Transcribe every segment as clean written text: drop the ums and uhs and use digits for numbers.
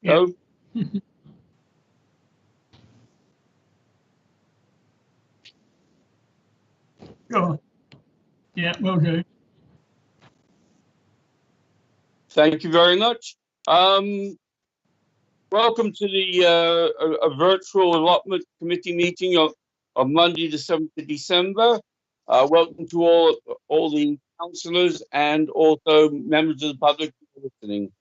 Yeah. Oh, Sure. Yeah, will do. thank you very much. Welcome to the a virtual allotment committee meeting of Monday, the 7th of December. Welcome to all the councillors and also members of the public who are listening.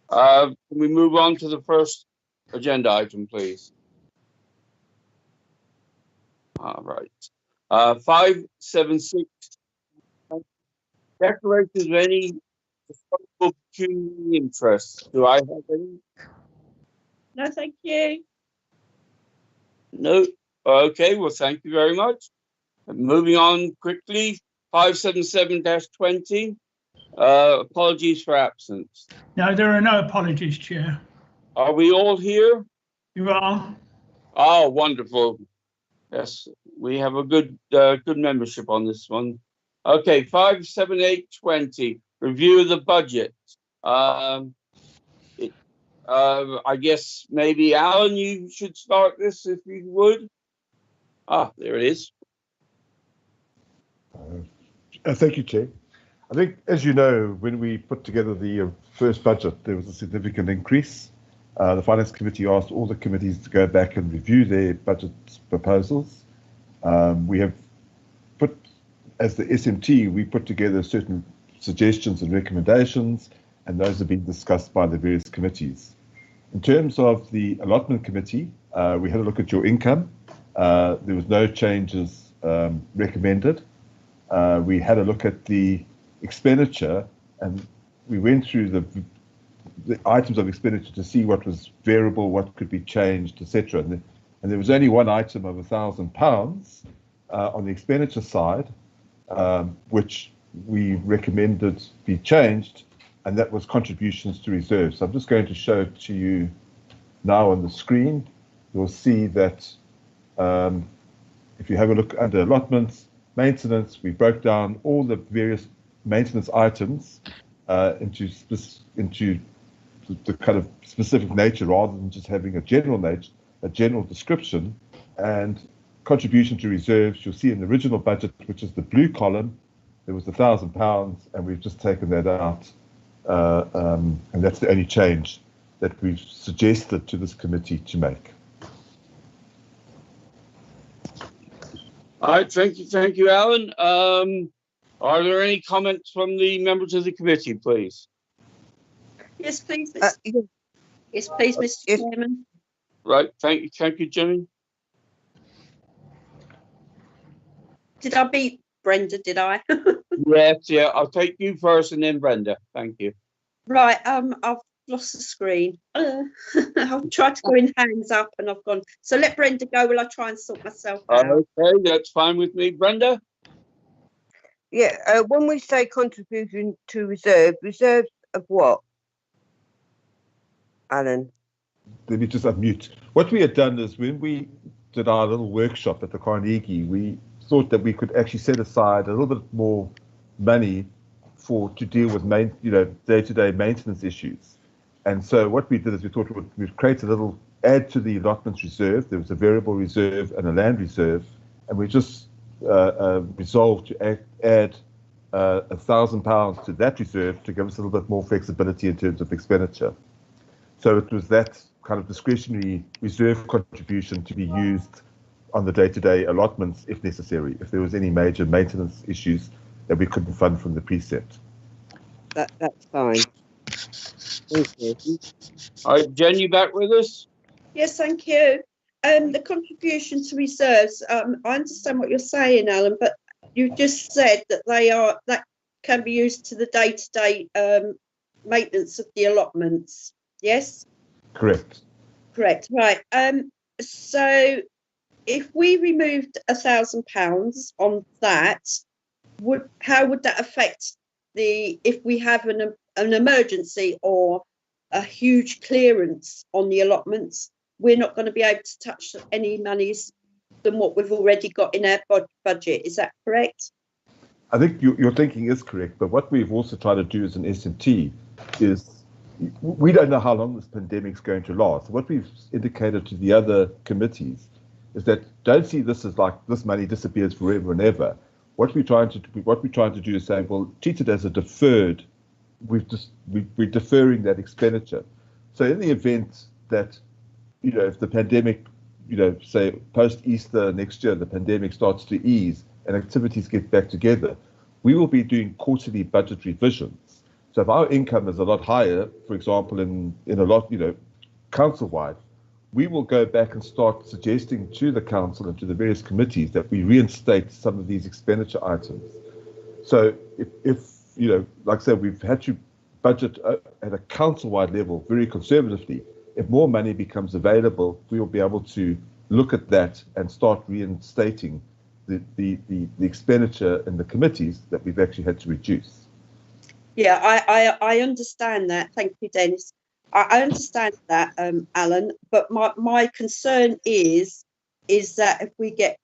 Can we move on to the first agenda item, please? All right. 576. Declarations of any historical pecuniary interest. Do I have any? No, thank you. No. Okay, well, thank you very much. Moving on quickly, 577-20. Apologies for absence. No, there are no apologies, Chair. Are we all here? You are? Oh, wonderful. Yes, we have a good good membership on this one. Okay, 578-20. Review of the budget. I guess maybe Alan, you should start this if you would. Ah, there it is. Thank you, Chair. I think, as you know, when we put together the first budget, there was a significant increase. The Finance Committee asked all the committees to go back and review their budget proposals. We have put, as the SMT, we put together certain suggestions and recommendations, and those have been discussed by the various committees. In terms of the Allotment Committee, we had a look at your income. There was no changes recommended. We had a look at the expenditure, and we went through the items of expenditure to see what was variable, what could be changed, etc. And there was only one item of £1,000 on the expenditure side, which we recommended be changed, and that was contributions to reserves. So I'm just going to show it to you now on the screen. You'll see that if you have a look under allotments, maintenance, we broke down all the various maintenance items into the kind of specific nature rather than just having a general description. And contribution to reserves, you'll see in the original budget, which is the blue column, there was £1,000, and we've just taken that out. And that's the only change that we've suggested to this committee to make. All right, thank you, Alan. Are there any comments from the members of the committee, please? Yes, please. Yes, please, Mr. Chairman. Right, thank you, Jimmy. Did I beat Brenda, did I? Yes, yeah, I'll take you first and then Brenda. Thank you. Right, I've lost the screen. I've tried to go in hands up and I've gone. So let Brenda go while I try and sort myself out. Okay, that's fine with me. Brenda? Yeah, when we say contribution to reserves of what? Alan? Let me just unmute. What we had done is when we did our little workshop at the Carnegie, we thought that we could actually set aside a little bit more money to deal with day-to-day maintenance issues. And so what we did is we thought we'd create a little add to the allotments reserve. There was a variable reserve and a land reserve, and we just resolved to add £1,000 to that reserve to give us a little bit more flexibility in terms of expenditure. So it was that kind of discretionary reserve contribution to be used on the day-to-day allotments if necessary, if there was any major maintenance issues that we couldn't fund from the precept. That's fine. Thank you. All right, Jen, you back with us? Yes, thank you. The contribution to reserves, I understand what you're saying, Alan, but you just said that that can be used to the day-to-day maintenance of the allotments. Yes? Correct. Correct, right. So if we removed £1,000 on that, how would that affect if we have an emergency or a huge clearance on the allotments? We're not going to be able to touch any monies than what we've already got in our budget. Is that correct? I think your thinking is correct, but what we've also tried to do as an SMT is we don't know how long this pandemic's going to last. What we've indicated to the other committees is that don't see this as like this money disappears forever and ever. What we're trying to do is say, well, treat it as a deferred. We're deferring that expenditure. So in the event that, if the pandemic, say post Easter next year, the pandemic starts to ease and activities get back together, we will be doing quarterly budget revisions. So if our income is a lot higher, for example, in a lot, council-wide, we will go back and start suggesting to the council and to the various committees that we reinstate some of these expenditure items. So if like I said, we've had to budget at a council-wide level very conservatively. If more money becomes available, we will be able to look at that and start reinstating the expenditure in the committees that we've actually had to reduce. Yeah, I understand that. Thank you, Dennis. I understand that, Alan. But my concern is that if we get,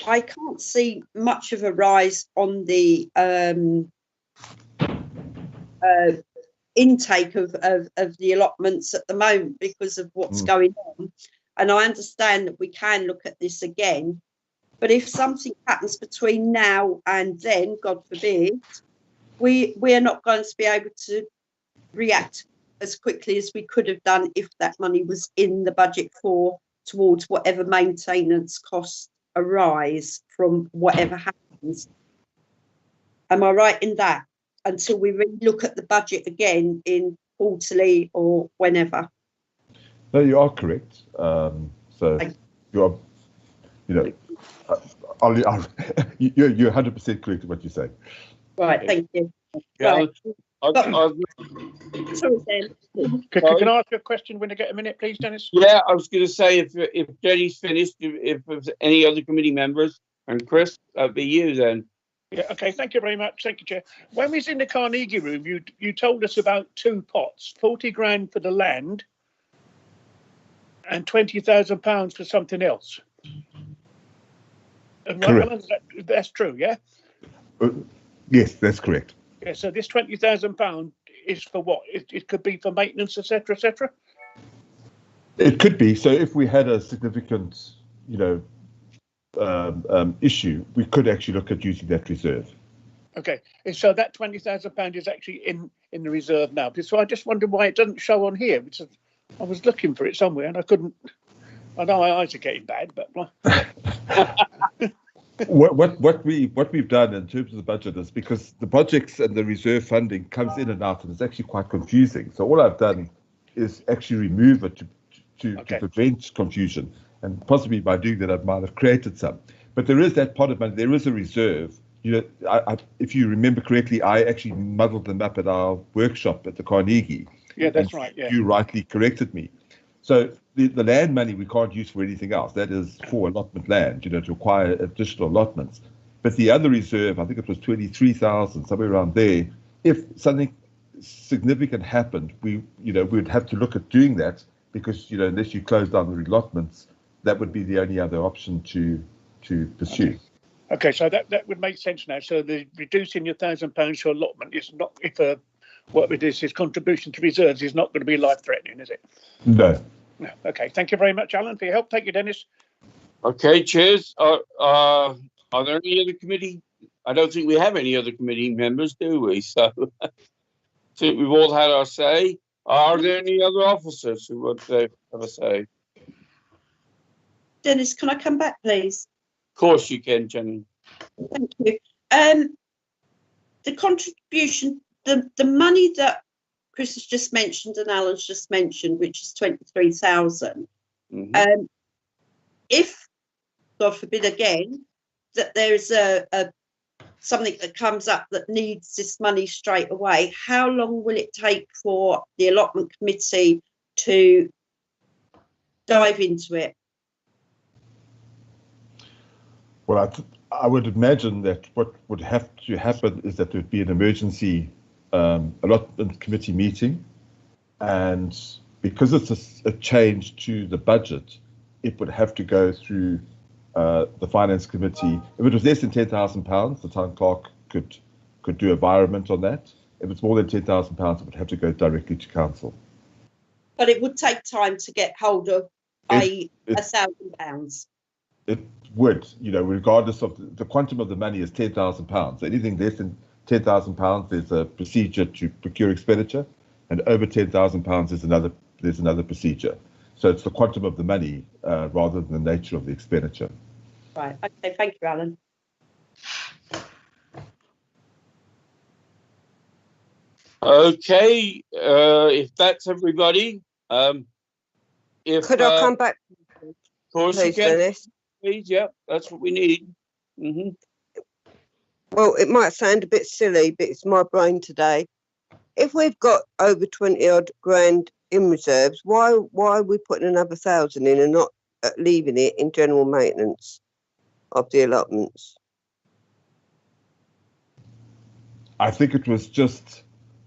I can't see much of a rise on the intake of the allotments at the moment because of what's going on. And I understand that we can look at this again. But if something happens between now and then, God forbid, we are not going to be able to react as quickly as we could have done if that money was in the budget towards whatever maintenance costs arise from whatever happens. Am I right in that? Until we really look at the budget again in quarterly or whenever. No, you are correct. So you are, you're 100% correct in what you're saying. Right, thank you. Yeah, Right. Sorry, Dan. Can I ask you a question when I get a minute, please, Dennis? yeah, I was going to say if Jenny's finished, if there's any other committee members, and Chris, that'd be you then. Yeah, okay, thank you very much. Thank you, Chair. When we was in the Carnegie room, you told us about two pots, 40 grand for the land and £20,000 for something else. And Correct. That's true, yeah? Yes, that's correct. Yeah, so this £20,000 is for what? It could be for maintenance, etc., etc.? It could be. So if we had a significant, issue, we could actually look at using that reserve. Okay, and so that £20,000 is actually in the reserve now. So I just wondered why it doesn't show on here. Because I was looking for it somewhere and I couldn't. I know my eyes are getting bad, but What we've done in terms of the budget is because the projects and the reserve funding comes in and out, and it's actually quite confusing. So all I've done is actually remove it to prevent confusion, and possibly by doing that I might have created some. But there is that pot of money. There is a reserve. If you remember correctly, I actually muddled them up at our workshop at the Carnegie. Yeah, that's right. Yeah, you rightly corrected me. So the land money we can't use for anything else. That is for allotment land, to acquire additional allotments. But the other reserve, I think it was 23,000, somewhere around there. If something significant happened, we'd have to look at doing that because unless you close down the allotments, that would be the only other option to pursue. Okay, so that would make sense now. So the reducing your £1,000 to allotment is not what it is, his contribution to reserves is not going to be life-threatening, is it? No. No. Okay, thank you very much, Alan, for your help. Thank you, Dennis. Okay, cheers. Are there any other committee? I don't think we have any other committee members, do we? So I think we've all had our say. Are there any other officers who want to have a say? Dennis, can I come back, please? Of course you can, Jenny. Thank you. The contribution, the money that Chris has just mentioned and Alan's just mentioned, which is 23,000. Mm-hmm. If, God forbid again, that there's a something that comes up that needs this money straight away, how long will it take for the allotment committee to dive into it? Well, I would imagine that what would have to happen is that there would be an emergency allotment committee meeting, and because it's a change to the budget, it would have to go through the finance committee. If it was less than £10,000, the town clerk could do environment on that. If it's more than £10,000, it would have to go directly to council. But it would take time to get hold of It- £1,000. It would, regardless of the quantum of the money is £10,000. Anything less than £10,000, there's a procedure to procure expenditure, and over £10,000 there's another procedure. So it's the quantum of the money rather than the nature of the expenditure. Right. Okay. Thank you, Alan. Okay, if that's everybody, if Could I come back, of course you please, can, Dennis? please, yeah, that's what we need. Hmm. Well, it might sound a bit silly, but it's my brain today. If we've got over 20 odd grand in reserves, why are we putting another 1,000 in and not leaving it in general maintenance of the allotments? I think it was just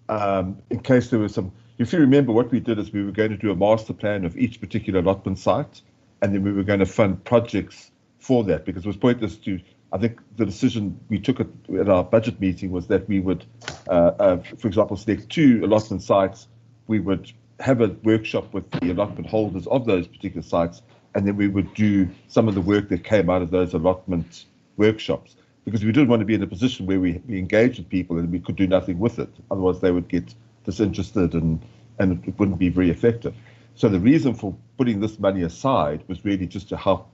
in case there was some. If you remember, what we did is we were going to do a master plan of each particular allotment site, and then we were going to fund projects for that, because it was pointless to. I think the decision we took at our budget meeting was that we would, for example, select 2 allotment sites. We would have a workshop with the allotment holders of those particular sites, and then we would do some of the work that came out of those allotment workshops, because we didn't want to be in a position where we engage with people and we could do nothing with it. Otherwise, they would get disinterested and it wouldn't be very effective. So the reason for putting this money aside was really just to help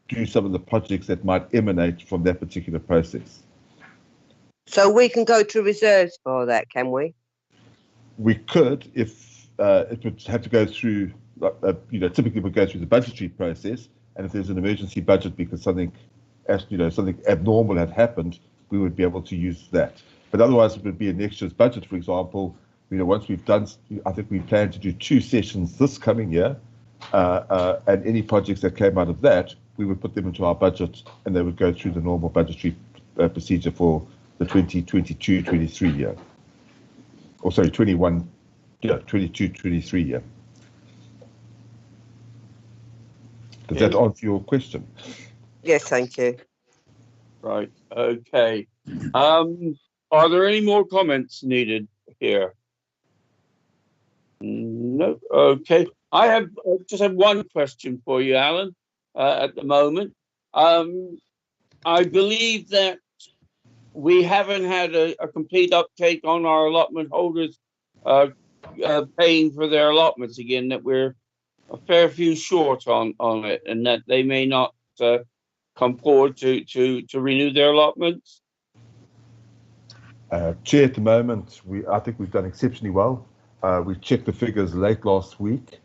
do some of the projects that might emanate from that particular process. So we can go to reserves for that, can we? We could, if it would have to go through, typically would go through the budgetary process, and if there's an emergency budget because something abnormal had happened, we would be able to use that. But otherwise, it would be in next year's budget, for example. Once we've done, I think we plan to do 2 sessions this coming year, and any projects that came out of that, we would put them into our budget, and they would go through the normal budgetary procedure for the 2022-23 year. Or sorry, 22-23 year. Does that answer your question? Yes, thank you. Right, okay. Are there any more comments needed here? No, okay. I just have one question for you, Alan, at the moment. I believe that we haven't had a complete uptake on our allotment holders paying for their allotments again, that we're a fair few short on it, and that they may not come forward to renew their allotments. Chair, at the moment, I think we've done exceptionally well. We checked the figures late last week.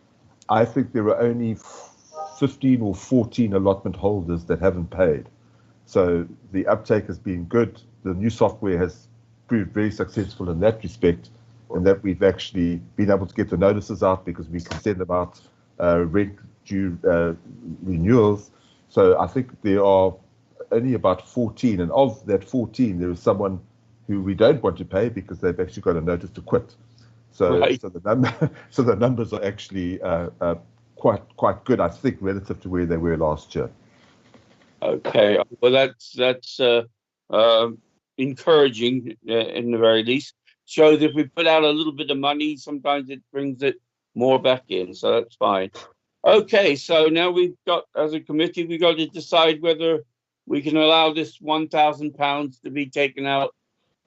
I think there are only 15 or 14 allotment holders that haven't paid. So the uptake has been good. The new software has proved very successful in that respect, and that we've actually been able to get the notices out because we can send them out rent due renewals. So I think there are only about 14, and of that 14, there is someone who we don't want to pay because they've actually got a notice to quit. So, Right. so the numbers are actually quite good, I think, relative to where they were last year. Okay, well that's encouraging in the very least. Shows if we put out a little bit of money, sometimes it brings it more back in, so that's fine. Okay, so now we've got, as a committee, we've got to decide whether we can allow this £1,000 to be taken out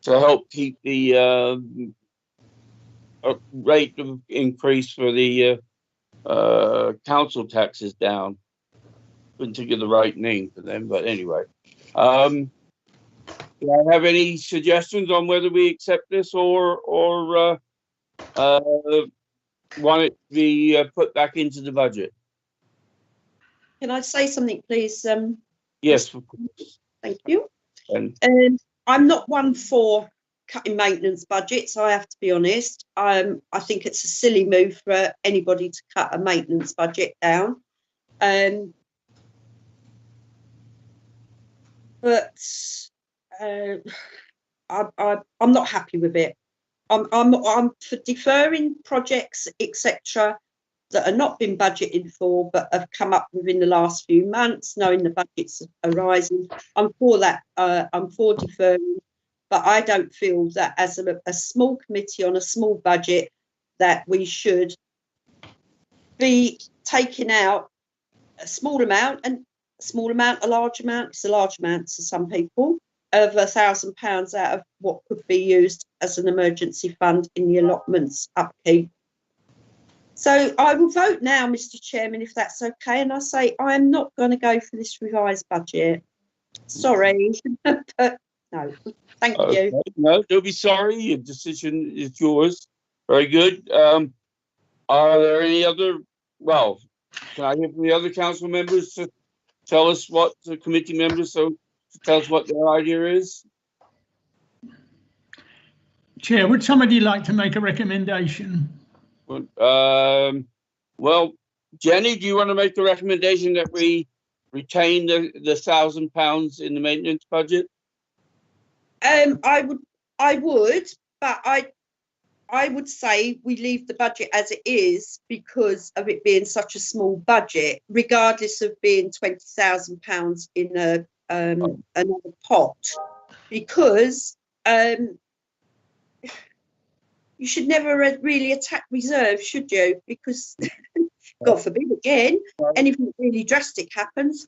to help keep the rate of increase for the council taxes down. Couldn't think of the right name for them, but anyway. Do I have any suggestions on whether we accept this or want it to be put back into the budget? Can I say something, please? Yes, of course. Thank you. And I'm not one for cutting maintenance budgets, I have to be honest. I think it's a silly move for anybody to cut a maintenance budget down. But I'm not happy with it. I'm for deferring projects, etc., that are not been budgeted for but have come up within the last few months, knowing the budgets are rising. I'm for that. I'm for deferring. but I don't feel that as a small committee on a small budget that we should be taking out a small amount, a large amount. It's a large amount to some people, of £1,000 out of what could be used as an emergency fund in the allotments upkeep. So I will vote now, Mr. Chairman, if that's okay. And I say I am not going to go for this revised budget. Sorry, but no. Thank you. No, don't be sorry. Your decision is yours. Very good. Are there any other? Well, can I hear from the other council members to tell us what the committee members to tell us what their idea is? Chair, would somebody like to make a recommendation? Well, Jenny, do you want to make the recommendation that we retain the £1,000 in the maintenance budget? I would, but I would say we leave the budget as it is because of it being such a small budget, regardless of being £20,000 in another pot, because you should never really attack reserves, should you? Because God forbid again, anything really drastic happens.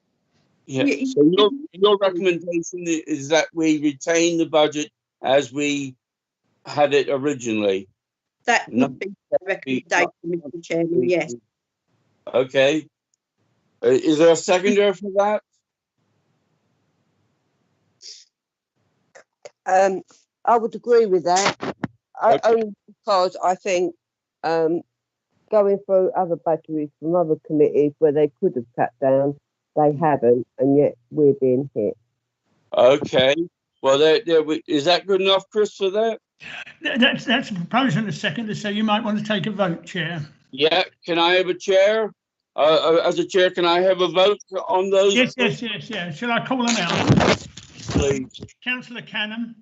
Yeah. So your recommendation is that we retain the budget as we had it originally. That would be the recommendation, Mr. Chairman. Yes. Okay. Is there a seconder for that? I would agree with that. Okay. Only because I think going through other budgets from other committees where they could have cut down, they haven't, and yet we're being hit. Okay. Well, is that good enough, Chris, for that? That's a proposal and a second, so you might want to take a vote, Chair. Yeah. Can I have a chair? As a chair, can I have a vote on those? Yes. Shall I call them out? Please. Councillor Canham.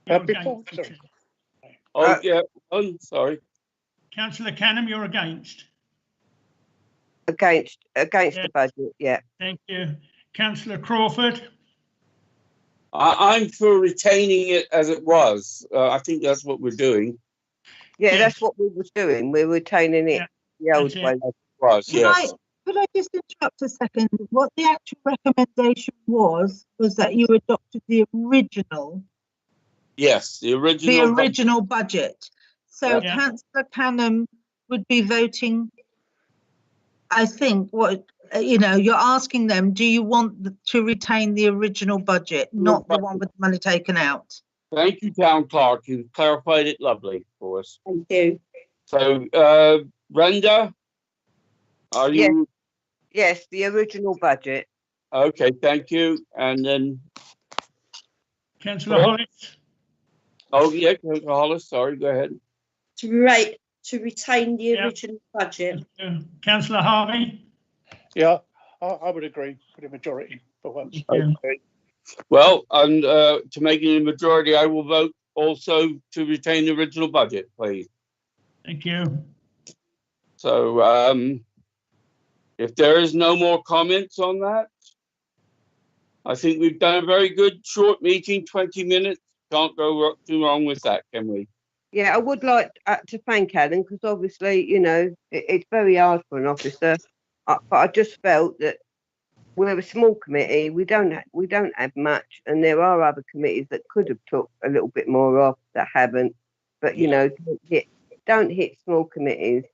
Before, sorry. Oh, yeah. I'm sorry. Councillor Canham, you're against. Against Yeah. the budget, yeah. Thank you. Councillor Crawford. I'm for retaining it as it was. I think that's what we're doing. Yeah, Yes. that's what we was doing. We were retaining it the old that's it. way. As it was, yes. Could I just interrupt a second? What the actual recommendation was that you adopted the original Yes, the original. budget. So Yeah. Councillor Canham would be voting, I think, you're asking them, do you want to retain the original budget, not the one with the money taken out? Thank you, Town Clerk. You clarified it lovely for us. Thank you. So, Brenda, are you? Yes, the original budget. Okay, thank you. And then, Councillor Hollis. oh yeah, Councillor Hollis, sorry, go ahead. To retain the Yeah. original budget. Councillor Harvey. Yeah, I would agree with the majority for once. Yeah. Okay. Well, and to make it a majority, I will vote also to retain the original budget, please. Thank you. So, if there is no more comments on that, I think we've done a very good short meeting, 20 minutes. Can't go too wrong with that, can we? Yeah, I would like to thank Alan because obviously, it's very hard for an officer. But I just felt that we're a small committee. We don't have much, and there are other committees that could have took a little bit more off that haven't. But don't hit small committees.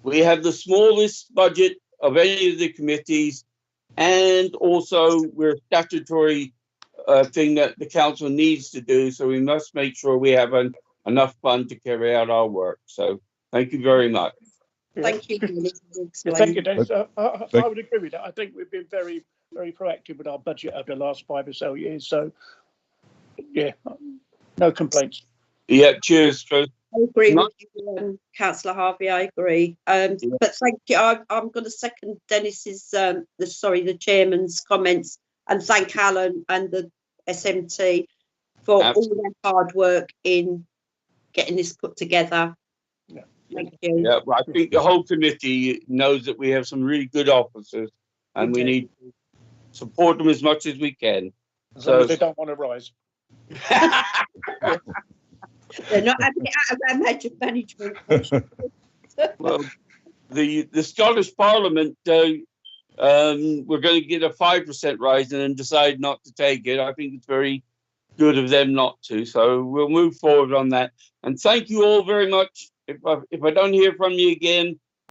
We have the smallest budget of any of the committees, and also we're a statutory thing that the council needs to do. So we must make sure we have enough fund to carry out our work. So thank you very much. Thank you. Yeah, thank you, Dennis. I would agree with that. I think we've been very, very proactive with our budget over the last 5 or so years. So, yeah, no complaints. Yeah, cheers, Chris. I agree with you, Councillor Harvey. I agree. But thank you. I'm going to second Dennis's, the chairman's comments, and thank Alan and the SMT for all their hard work in getting this put together. Yeah. Thank you. Yeah, well, I think the whole committee knows that we have some really good officers, and we need to support them as much as we can. As long So- as they don't want to rise. They're not having it out of our management. Well, the Scottish Parliament, we're going to get a 5% rise and then decide not to take it. I think it's very good of them not to. So we'll move forward on that. And thank you all very much. If I don't hear from you again,